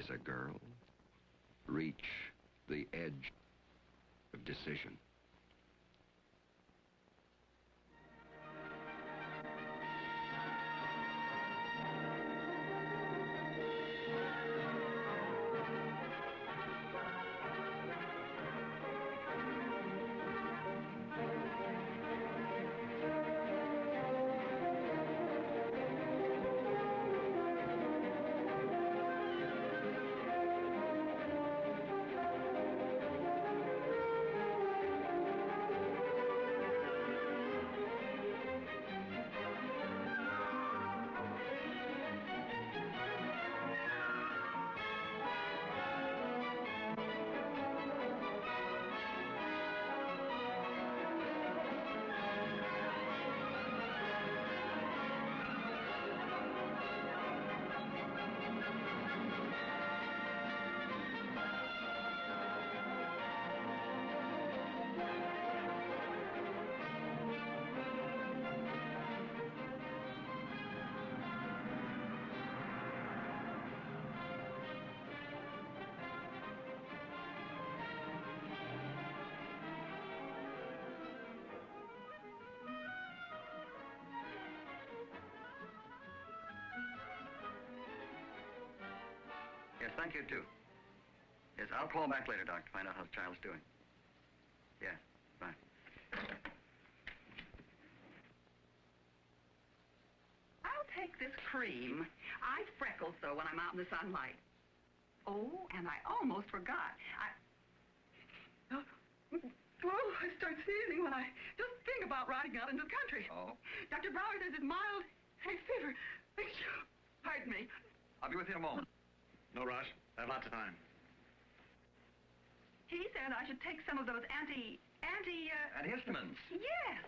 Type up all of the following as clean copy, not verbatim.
is a girl, reach the edge of decision. Yes, thank you, too. Yes, I'll call back later, Doc, to find out how the child's doing. Yeah, bye. I'll take this cream. I freckle so when I'm out in the sunlight. Oh, and I almost forgot. I start sneezing when I just think about riding out into the country. Oh? Dr. Brower says it's mild hay fever. Pardon me. I'll be with you in a moment. No rush. I have lots of time. He said I should take some of those Antihistamines. Yes.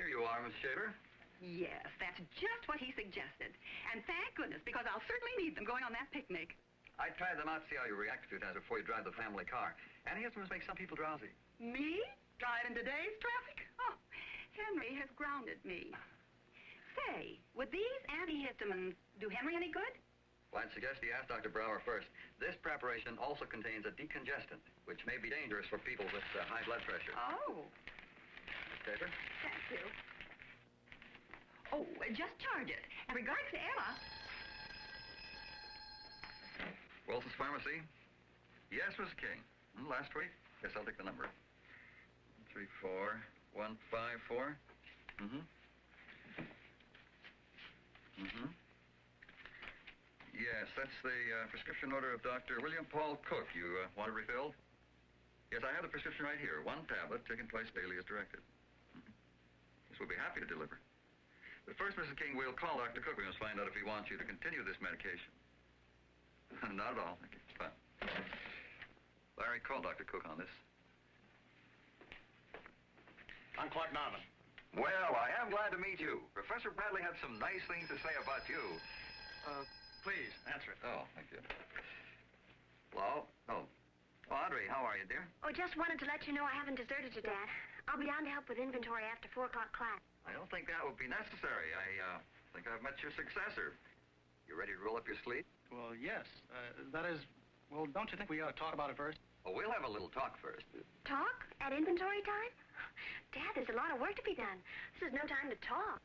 Here you are, Miss Shaver. Yes, that's just what he suggested. And thank goodness, because I'll certainly need them going on that picnic. I tried them out to see how you react a few times before you drive the family car. Antihistamines make some people drowsy. Me? Drive in today's traffic? Oh, Henry has grounded me. Say, would these antihistamines do Henry any good? Well, I'd suggest you ask Dr. Brower first. This preparation also contains a decongestant, which may be dangerous for people with high blood pressure. Oh. Shaver? Thank you. Oh, just charge it. And regards to Emma. Wilson's Pharmacy? Yes, Mrs. King. Last week? Yes, I'll take the number. 34154. Yes, that's the prescription order of Dr. William Paul Cook. You want it refilled? Yes, I have the prescription right here. 1 tablet, taken twice daily as directed. Yes, we'll be happy to deliver. But first, Mrs. King, we'll call Dr. Cook. We must find out if he wants you to continue this medication. Not at all. Thank you. It's fine. Larry, call Dr. Cook on this. I'm Clark Norman. Well, I am glad to meet you. Professor Bradley had some nice things to say about you. Please, answer it. Oh, thank you. Hello? Oh, Audrey, how are you, dear? Oh, just wanted to let you know I haven't deserted you, Dad. I'll be down to help with inventory after 4 o'clock class. I don't think that would be necessary. I think I've met your successor. You ready to roll up your sleeve? Well, yes. That is, well, don't you think we ought to talk about it first? Oh, we'll have a little talk first. Talk? At inventory time? Dad, there's a lot of work to be done. This is no time to talk.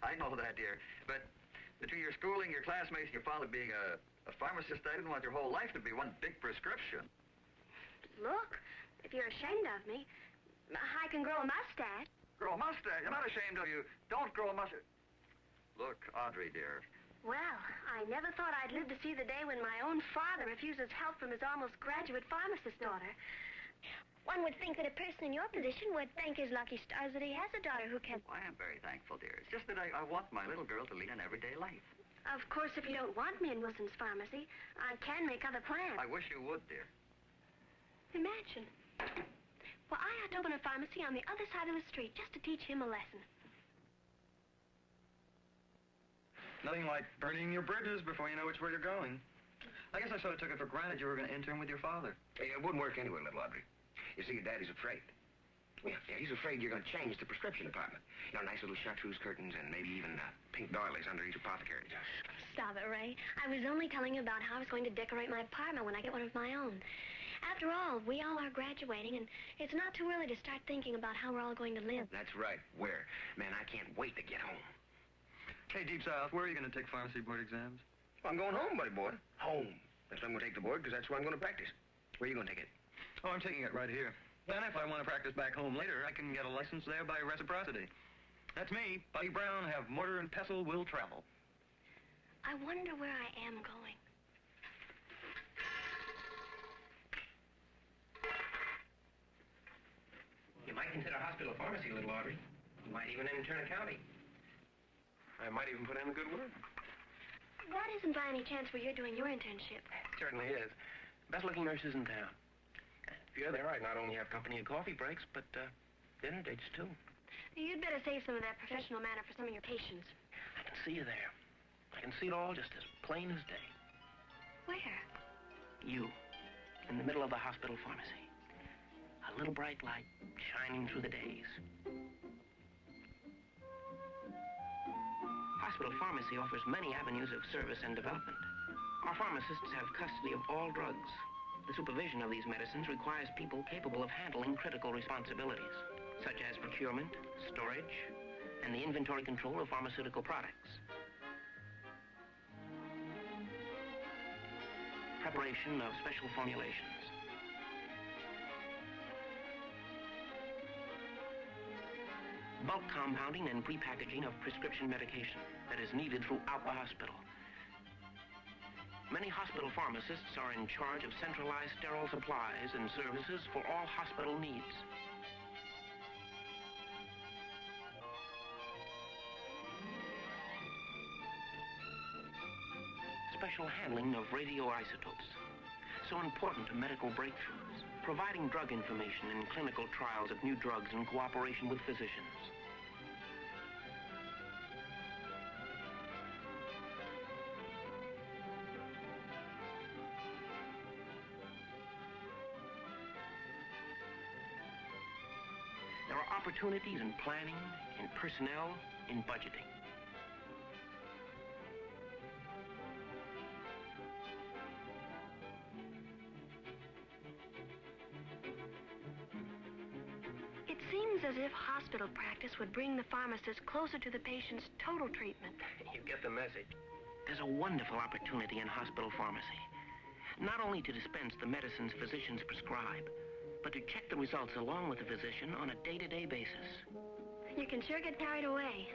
I know that, dear. But between your schooling, your classmates, and your father being a pharmacist, I didn't want your whole life to be one big prescription. Look, if you're ashamed of me, I can grow a mustache. Grow a mustache? I'm not ashamed of you. Don't grow a mustache. Look, Audrey, dear. Well, I never thought I'd live to see the day when my own father refuses help from his almost graduate pharmacist daughter. One would think that a person in your position would thank his lucky stars that he has a daughter who can... Well, I am very thankful, dear. It's just that I want my little girl to lead an everyday life. Of course, if you don't want me in Wilson's Pharmacy, I can make other plans. I wish you would, dear. Imagine. Well, I had to open a pharmacy on the other side of the street just to teach him a lesson. Nothing like burning your bridges before you know which way you're going. I guess I sort of took it for granted you were going to intern with your father. It wouldn't work anyway, little Audrey. You see, your daddy's afraid. Yeah, he's afraid you're going to change the prescription department. You know, nice little chartreuse curtains and maybe even pink doilies under each apothecary. stop it, Ray. I was only telling you about how I was going to decorate my apartment when I get one of my own. After all, we all are graduating, and it's not too early to start thinking about how we're all going to live. That's right. Where? Man, I can't wait to get home. Hey, Deep South, where are you going to take pharmacy board exams? I'm going home, buddy boy. Home. That's where I'm going to take the board, because that's where I'm going to practice. Where are you going to take it? Oh, I'm taking it right here. Then if I want to practice back home later, I can get a license there by reciprocity. That's me, Buddy Brown, have mortar and pestle, will travel. I wonder where I am going. You might consider hospital pharmacy, little Audrey. You might even intern a county. I might even put in a good word. That isn't by any chance where you're doing your internship. Certainly is. Best-looking nurses in town. If you're there, I'd not only have company and coffee breaks, but dinner dates, too. You'd better save some of that professional manner for some of your patients. I can see you there. I can see it all just as plain as day. Where? You, in the middle of the hospital pharmacy. A little bright light shining through the days. Hospital pharmacy offers many avenues of service and development. Our pharmacists have custody of all drugs. The supervision of these medicines requires people capable of handling critical responsibilities, such as procurement, storage, and the inventory control of pharmaceutical products. Preparation of special formulations. Bulk compounding and prepackaging of prescription medication that is needed throughout the hospital. Many hospital pharmacists are in charge of centralized sterile supplies and services for all hospital needs. Special handling of radioisotopes, so important to medical breakthroughs, providing drug information in clinical trials of new drugs in cooperation with physicians. There are opportunities in planning, in personnel, in budgeting. It seems as if hospital practice would bring the pharmacist closer to the patient's total treatment. You get the message. There's a wonderful opportunity in hospital pharmacy. Not only to dispense the medicines physicians prescribe, but to check the results along with the physician on a day-to-day basis. You can sure get carried away.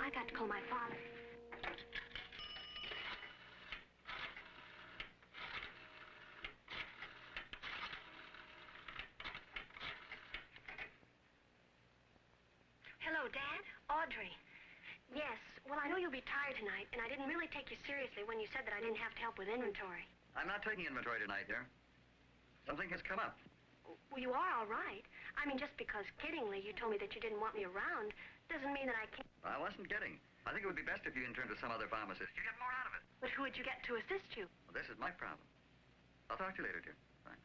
I got to call my father. Hello, Dad. Audrey. Yes, well, I know you'll be tired tonight, and I didn't really take you seriously when you said that I didn't have to help with inventory. I'm not taking inventory tonight, dear. Something has come up. Well, you are all right. I mean, just because kiddingly you told me that you didn't want me around doesn't mean that I can't. I wasn't kidding. I think it would be best if you interned to some other pharmacist. You get more out of it. But who would you get to assist you? Well, this is my problem. I'll talk to you later, dear. Bye.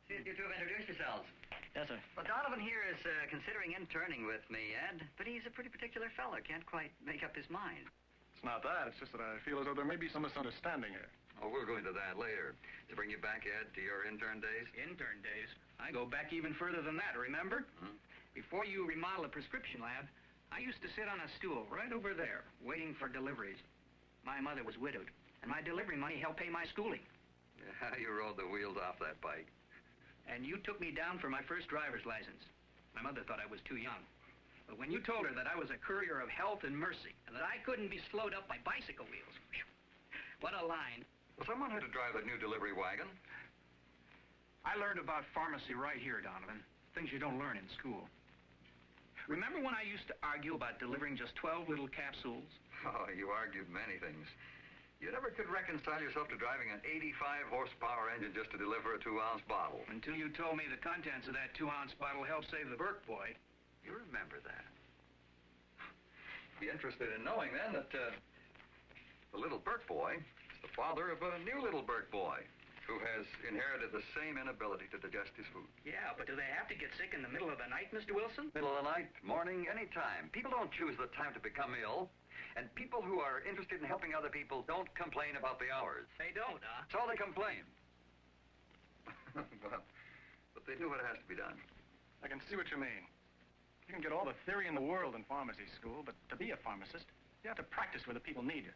See that you two have introduced yourselves. Yes, sir. Well, Donovan here is considering interning with me, Ed, but he's a pretty particular fellow. Can't quite make up his mind. It's not that. It's just that I feel as though there may be some misunderstanding here. Oh, we'll go into that later. To bring you back, Ed, to your intern days? Intern days? I go back even further than that, remember? Hmm? Before you remodel a prescription lab, I used to sit on a stool right over there, waiting for deliveries. My mother was widowed, and my delivery money helped pay my schooling. Yeah, you rolled the wheels off that bike. And you took me down for my first driver's license. My mother thought I was too young. But when you told her that I was a courier of health and mercy, and that I couldn't be slowed up by bicycle wheels, whew, what a line. Well, someone had to drive that new delivery wagon. I learned about pharmacy right here, Donovan. Things you don't learn in school. Remember when I used to argue about delivering just 12 little capsules? Oh, you argued many things. You never could reconcile yourself to driving an 85-horsepower engine just to deliver a 2-ounce bottle. Until you told me the contents of that 2-ounce bottle helped save the Burke boy. You remember that. Be interested in knowing, then, that the little Burke boy is the father of a new little Burke boy who has inherited the same inability to digest his food. Yeah, but do they have to get sick in the middle of the night, Mr. Wilson? Middle of the night, morning, any time. People don't choose the time to become ill. And people who are interested in helping other people don't complain about the hours. They don't, huh? So they complain. Well, but they do what has to be done. I can see what you mean. You can get all the theory in the world in pharmacy school, but to be a pharmacist, you have to practice where the people need you.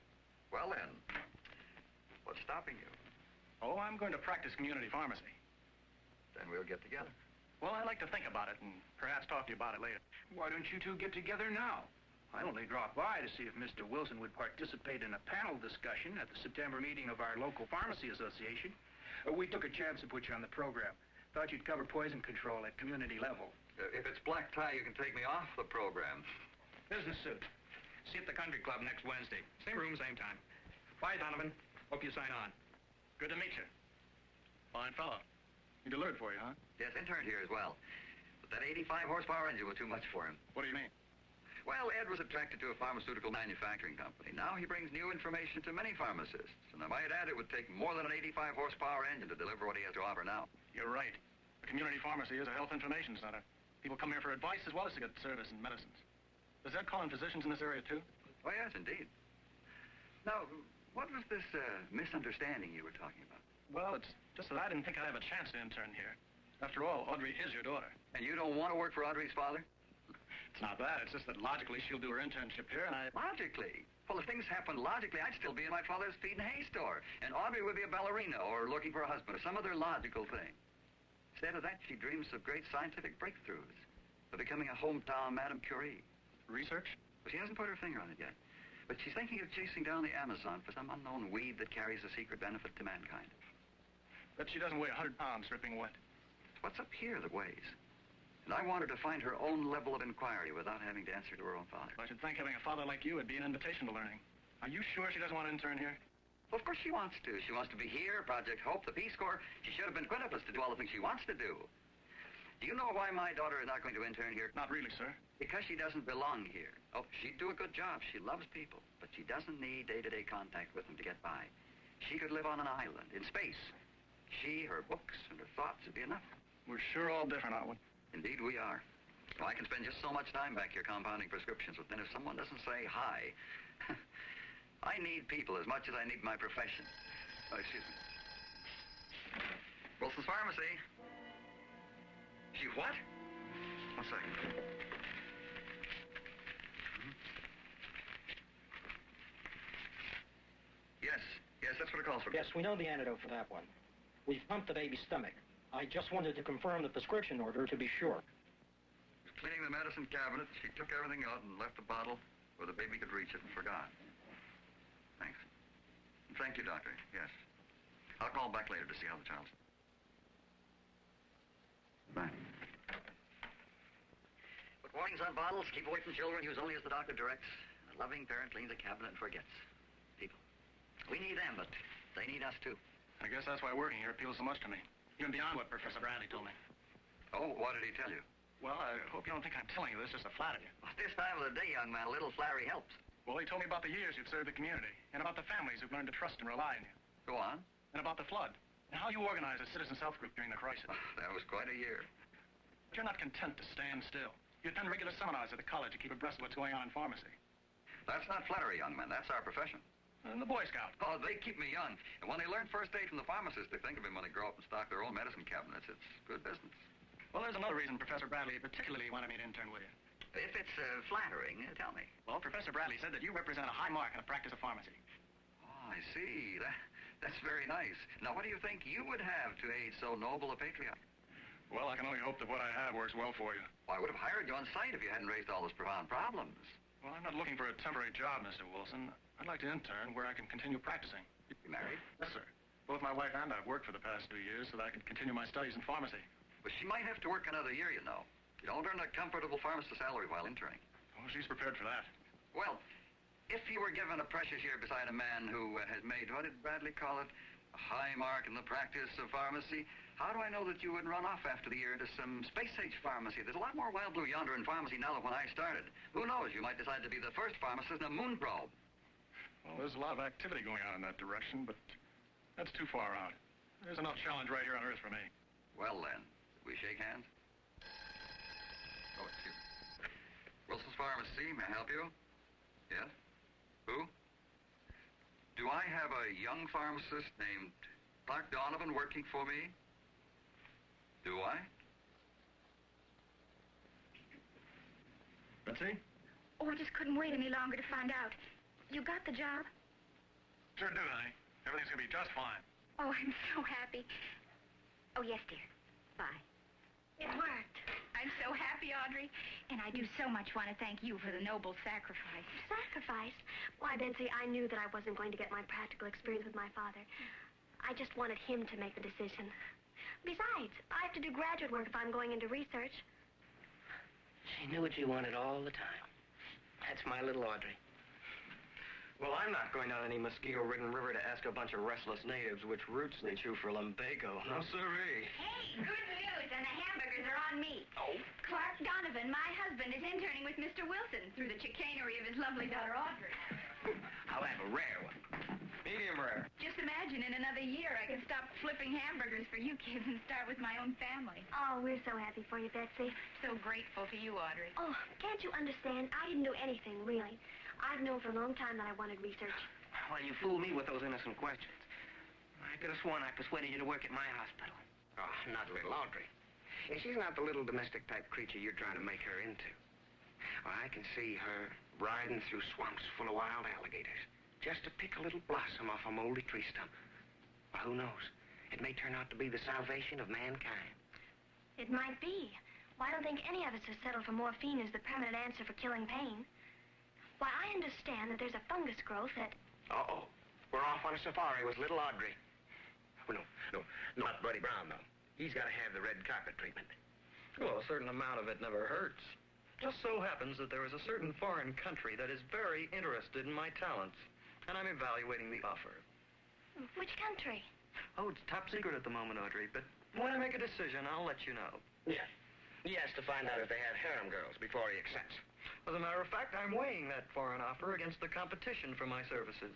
Well, then, what's stopping you? Oh, I'm going to practice community pharmacy. Then we'll get together. Well, I'd like to think about it and perhaps talk to you about it later. Why don't you two get together now? I only dropped by to see if Mr. Wilson would participate in a panel discussion at the September meeting of our local pharmacy association. We took a chance to put you on the program. Thought you'd cover poison control at community level. If it's black tie, you can take me off the program. Business suit. See you at the country club next Wednesday. Same room, same time. Bye, Donovan. Hope you sign on. Good to meet you. Fine fellow. He delivered for you, huh? Yes, interned here as well. But that 85 horsepower engine was too much for him. What do you mean? Well, Ed was attracted to a pharmaceutical manufacturing company. Now he brings new information to many pharmacists. And I might add it would take more than an 85 horsepower engine to deliver what he has to offer now. You're right. The community pharmacy is a health information center. People come here for advice as well as to get service and medicines. Does Ed call in physicians in this area, too? Oh, yes, indeed. Now, what was this misunderstanding you were talking about? Well, it's just that I didn't think I'd have a chance to intern here. After all, Audrey is your daughter. And you don't want to work for Audrey's father? It's not that. It's just that logically she'll do her internship here, and I... Logically? Well, if things happened logically, I'd still be in my father's feed and hay store. And Audrey would be a ballerina or looking for a husband or some other logical thing. Instead of that, she dreams of great scientific breakthroughs. Of becoming a hometown Madame Curie. Research? But she hasn't put her finger on it yet. But she's thinking of chasing down the Amazon for some unknown weed that carries a secret benefit to mankind. Bet she doesn't weigh 100 pounds dripping wet. It's what's up here that weighs. And I want her to find her own level of inquiry without having to answer to her own father. I should think having a father like you would be an invitation to learning. Are you sure she doesn't want to intern here? Well, of course she wants to. She wants to be here, Project Hope, the Peace Corps. She should have been quintuplets to do all the things she wants to do. Do you know why my daughter is not going to intern here? Not really, sir. Because she doesn't belong here. Oh, she'd do a good job. She loves people. But she doesn't need day-to-day contact with them to get by. She could live on an island, in space. She, her books, and her thoughts would be enough. We're sure all different, aren't we? Indeed we are. Well, I can spend just so much time back here compounding prescriptions, but then if someone doesn't say hi, I need people as much as I need my profession. Oh, excuse me. Wilson's Pharmacy. She what? 1 second. Yes, that's what it calls for. Yes, we know the antidote for that one. We've pumped the baby's stomach. I just wanted to confirm the prescription order to be sure. Cleaning the medicine cabinet, she took everything out and left the bottle where the baby could reach it and forgot. Thanks. Thank you, Doctor. Yes. I'll call back later to see how the child's... Bye. Put warnings on bottles. Keep away from children. Use only as the doctor directs. A loving parent cleans a cabinet and forgets. People. We need them, but they need us, too. I guess that's why working here appeals so much to me. Even beyond what Professor Bradley told me. Oh, what did he tell you? Well, I hope you don't think I'm telling you this just to flatter you. Well, this time of the day, young man, a little flattery helps. Well, he told me about the years you've served the community, and about the families who've learned to trust and rely on you. Go on. And about the flood, and how you organized a citizens' health group during the crisis. That was quite a year. But you're not content to stand still. You attend regular seminars at the college to keep abreast of what's going on in pharmacy. That's not flattery, young man. That's our profession. And the Boy Scout. Oh, they keep me young. And when they learn first aid from the pharmacist, they think of him when they grow up and stock their own medicine cabinets. It's good business. Well, there's another reason Professor Bradley particularly wanted me to intern with you. If it's flattering, tell me. Well, Professor Bradley said that you represent a high mark in the practice of pharmacy. Oh, I see. That's very nice. Now, what do you think you would have to aid so noble a patriot? Well, I can only hope that what I have works well for you. Well, I would have hired you on site if you hadn't raised all those profound problems. Well, I'm not looking for a temporary job, Mr. Wilson. I'd like to intern where I can continue practicing. You married? Yes, sir. Both my wife and I've worked for the past 2 years so that I can continue my studies in pharmacy. But she might have to work another year, you know. You don't earn a comfortable pharmacist salary while interning. Oh, she's prepared for that. Well, if you were given a precious year beside a man who has made, what did Bradley call it, a high mark in the practice of pharmacy, how do I know that you wouldn't run off after the year to some space-age pharmacy? There's a lot more wild blue yonder in pharmacy now than when I started. Who knows, you might decide to be the first pharmacist in a moon probe. Well, there's a lot of activity going on in that direction, but that's too far out. There's enough challenge right here on Earth for me. Well, then, we shake hands? Oh, excuse me. Wilson's Pharmacy, may I help you? Yes? I have a young pharmacist named Clark Donovan working for me? Do I? Betsy? Oh, I just couldn't wait any longer to find out. You got the job? Sure do, honey. Everything's gonna be just fine. Oh, I'm so happy. Oh, yes, dear. Bye. It worked. I'm so happy, Audrey. And I do so much want to thank you for the noble sacrifice. Sacrifice? Why, Betsy, I knew that I wasn't going to get my practical experience with my father. I just wanted him to make the decision. Besides, I have to do graduate work if I'm going into research. She knew what she wanted all the time. That's my little Audrey. Well, I'm not going down any mosquito-ridden river to ask a bunch of restless natives which roots they chew for lumbago. No, sirree. Hey, good news, and the hamburgers are on me. Oh? Clark Donovan, my husband, is interning with Mr. Wilson through the chicanery of his lovely daughter, Audrey. I'll have a rare one. Medium rare. Just imagine in another year I can stop flipping hamburgers for you kids and start with my own family. Oh, we're so happy for you, Betsy. So grateful to you, Audrey. Oh, can't you understand? I didn't do anything, really. I've known for a long time that I wanted research. Well, you fooled me with those innocent questions. I could have sworn I persuaded you to work at my hospital. Oh, not little Audrey. And she's not the little domestic type creature you're trying to make her into. Well, I can see her riding through swamps full of wild alligators just to pick a little blossom off a moldy tree stump. Well, who knows? It may turn out to be the salvation of mankind. It might be. Well, I don't think any of us have settled for morphine as the permanent answer for killing pain. Why, I understand that there's a fungus growth that... Uh-oh. We're off on a safari with little Audrey. Oh, no, not Buddy Brown, though. He's got to have the red carpet treatment. Well, a certain amount of it never hurts. Just so happens that there is a certain foreign country that is very interested in my talents, and I'm evaluating the offer. Which country? Oh, it's top secret at the moment, Audrey, but when I make a decision, I'll let you know. Yeah. He has to find out if they have harem girls before he accepts. As a matter of fact, I'm weighing that foreign offer against the competition for my services.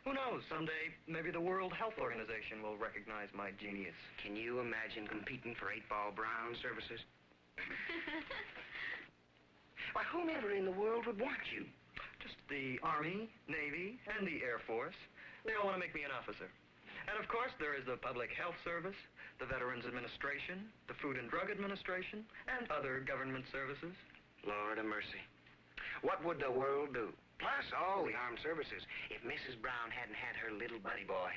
Who knows, someday, maybe the World Health Organization will recognize my genius. Can you imagine competing for 8-Ball Brown services? Why, whomever in the world would want you? Just the Army, Navy, and the Air Force. They all want to make me an officer. And of course, there is the Public Health Service, the Veterans Administration, the Food and Drug Administration, and other government services. Lord of mercy. What would the world do? Plus all the armed services if Mrs. Brown hadn't had her little buddy boy.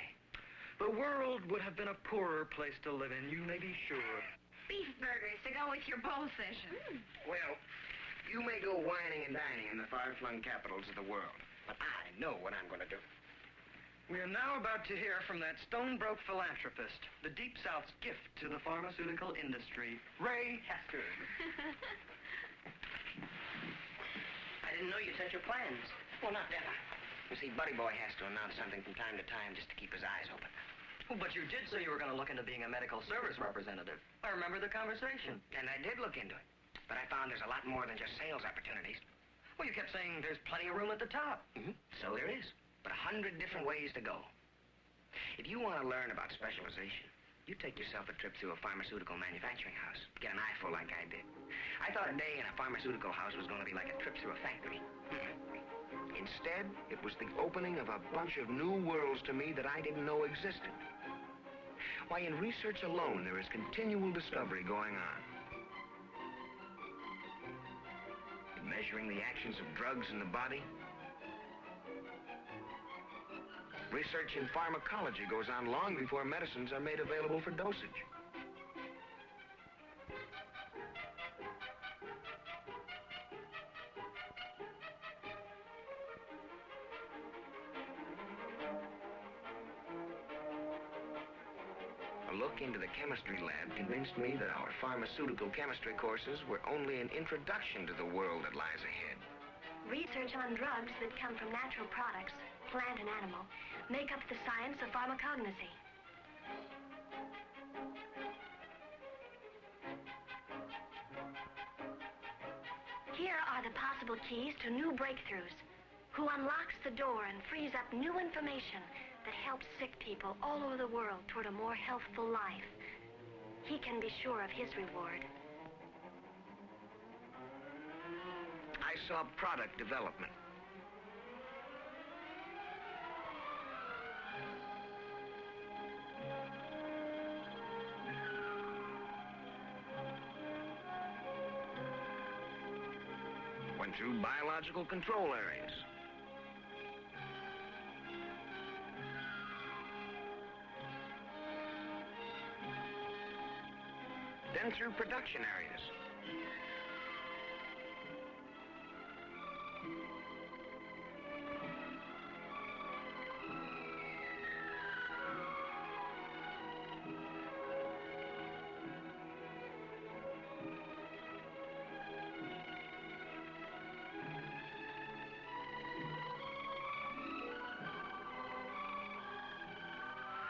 The world would have been a poorer place to live in, you may be sure. Beef burgers to go with your bowl session. Well, you may go whining and dining in the far-flung capitals of the world, but I know what I'm going to do. We are now about to hear from that stone-broke philanthropist, the Deep South's gift to the pharmaceutical industry, Ray Hester. I didn't know you set your plans. Well, not that. You see, Buddy Boy has to announce something from time to time just to keep his eyes open. Oh, but you did say you were going to look into being a medical service representative. I remember the conversation. And I did look into it. But I found there's a lot more than just sales opportunities. Well, you kept saying there's plenty of room at the top. Mm-hmm. So there is. But 100 different ways to go. If you want to learn about specialization, you take yourself a trip through a pharmaceutical manufacturing house. Get an eyeful like I did. I thought a day in a pharmaceutical house was going to be like a trip through a factory. Instead, it was the opening of a bunch of new worlds to me that I didn't know existed. Why, in research alone, there is continual discovery going on. Measuring the actions of drugs in the body. Research in pharmacology goes on long before medicines are made available for dosage. A look into the chemistry lab convinced me that our pharmaceutical chemistry courses were only an introduction to the world that lies ahead. Research on drugs that come from natural products, plant and animal, make up the science of pharmacognosy. Here are the possible keys to new breakthroughs. Who unlocks the door and frees up new information that helps sick people all over the world toward a more healthful life. He can be sure of his reward. I saw product development. through biological control areas. Then through production areas.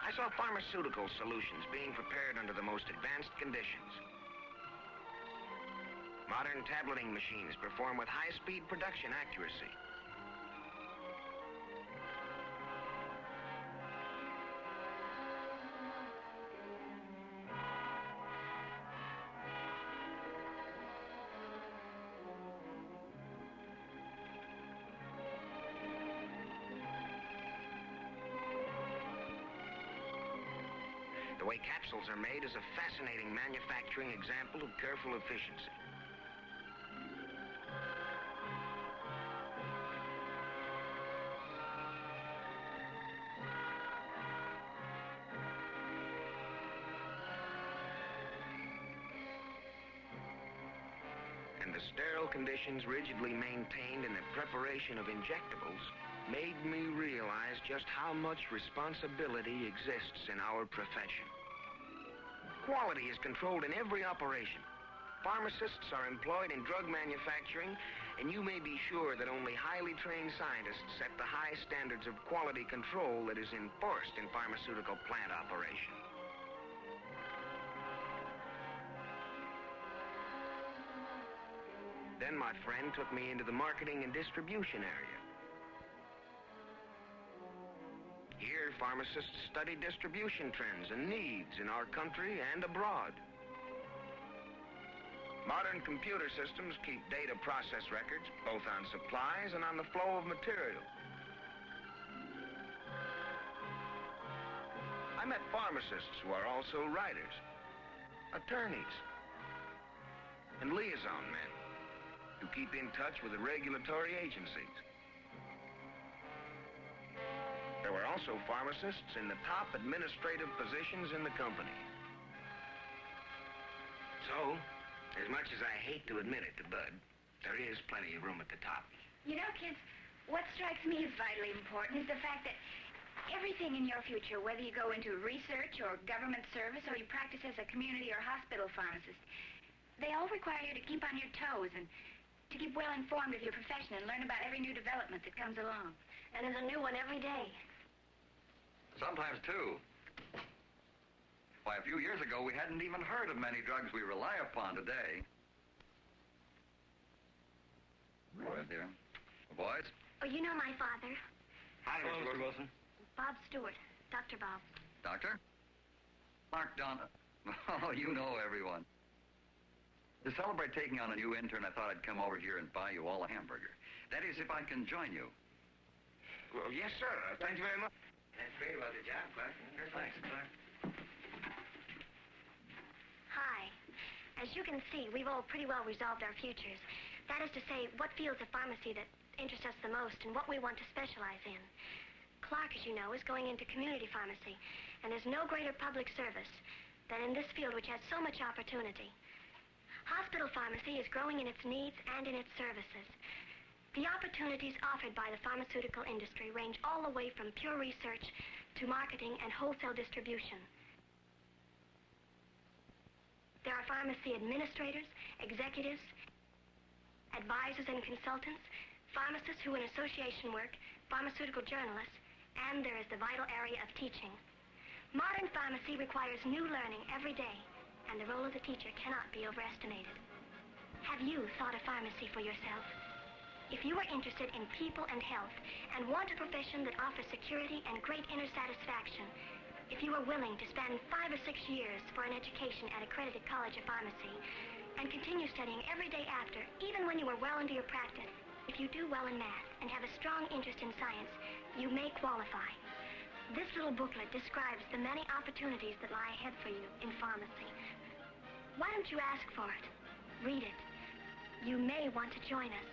I saw pharmaceutical solutions being prepared under the most advanced conditions. Modern tableting machines perform with high-speed production accuracy. The way capsules are made is a fascinating manufacturing example of careful efficiency. And the sterile conditions rigidly maintained in the preparation of injectables made me realize just how much responsibility exists in our profession. Quality is controlled in every operation. Pharmacists are employed in drug manufacturing, and you may be sure that only highly trained scientists set the high standards of quality control that is enforced in pharmaceutical plant operation. Then my friend took me into the marketing and distribution area. Here, pharmacists study distribution trends and needs in our country and abroad. Modern computer systems keep data process records both on supplies and on the flow of material. I met pharmacists who are also writers, attorneys, and liaison men who keep in touch with the regulatory agencies. There were also pharmacists in the top administrative positions in the company. So, as much as I hate to admit it to Bud, there is plenty of room at the top. You know, kids, what strikes me as vitally important is the fact that everything in your future, whether you go into research or government service or you practice as a community or hospital pharmacist, they all require you to keep on your toes and to keep well informed of your profession and learn about every new development that comes along. And there's a new one every day. Sometimes, too. Why, a few years ago, we hadn't even heard of many drugs we rely upon today. Go ahead, dear. Boys? Oh, you know my father, Hi, Mr. Wilson. Bob Stewart, Dr. Bob. Doctor? Mark Donna. Oh, you know everyone. To celebrate taking on a new intern, I thought I'd come over here and buy you all a hamburger. That is, if I can join you. Well, yes, sir. Thank you very much. That's great about the job, Clark. Thanks, Clark. Hi. As you can see, we've all pretty well resolved our futures. That is to say, what fields of pharmacy that interest us the most and what we want to specialize in. Clark, as you know, is going into community pharmacy, and there's no greater public service than in this field which has so much opportunity. Hospital pharmacy is growing in its needs and in its services. The opportunities offered by the pharmaceutical industry range all the way from pure research to marketing and wholesale distribution. There are pharmacy administrators, executives, advisors and consultants, pharmacists who in association work, pharmaceutical journalists, and there is the vital area of teaching. Modern pharmacy requires new learning every day, and the role of the teacher cannot be overestimated. Have you thought of pharmacy for yourself? If you are interested in people and health and want a profession that offers security and great inner satisfaction, if you are willing to spend 5 or 6 years for an education at accredited college of pharmacy and continue studying every day after, even when you are well into your practice, if you do well in math and have a strong interest in science, you may qualify. This little booklet describes the many opportunities that lie ahead for you in pharmacy. Why don't you ask for it? Read it. You may want to join us.